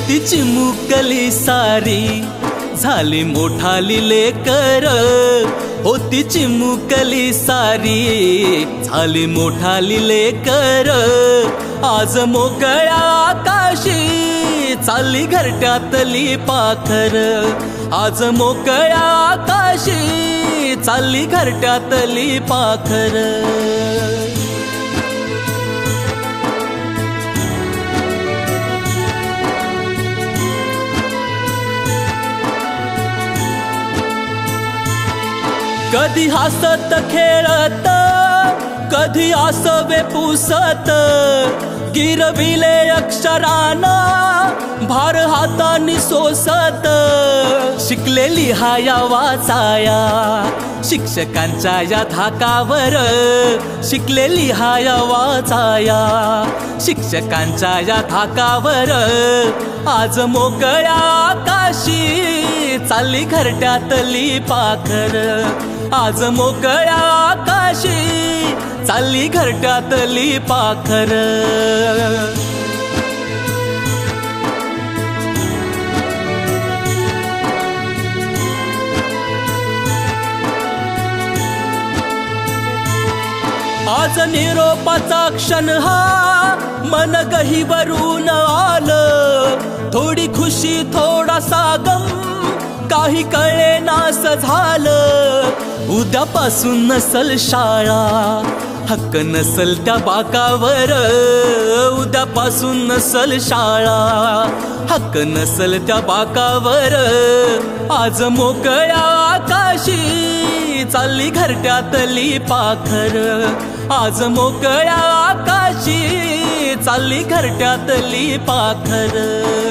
होती चिमुकली सारी झाली मोठाली लेकर, होती चिमुकली सारी झाली मोठाली लेकर, आज मोकळ्या आकाशी चालली घरट्यातली पाखर, आज मोकळ्या आकाशी चालली घरट्यातली पाखर. कधी हसत खेळत, कधी आसवे पुसत, गिरविले अक्षराना भार हातानी सोसत, शिकलेली हाया वाचाया शिक्षकांच्या या धाकावर, शिकलेली हाया वाचाया शिक्षकांच्या या धाकावर, आज मोकळ्या आकाशी चालली घरट्यातली पाखर, आज मोकळ्या आकाशी चालली घरट्यातली पाखर. आज निरोपाचा क्षण हा मन गहिवरून आलं, थोडी खुशी थोडासा गम काही कळे नास झालं, उद्यापासून नसल शाळा हक्क नसल त्या बाकावर, उद्यापासून नसल शाळा हक्क नसल त्या बाकावर, आज मोकळ्या आकाशी चालली घरट्यातली पाखर, आज मोकळ्या आकाशी चालली घरट्यातली पाखर.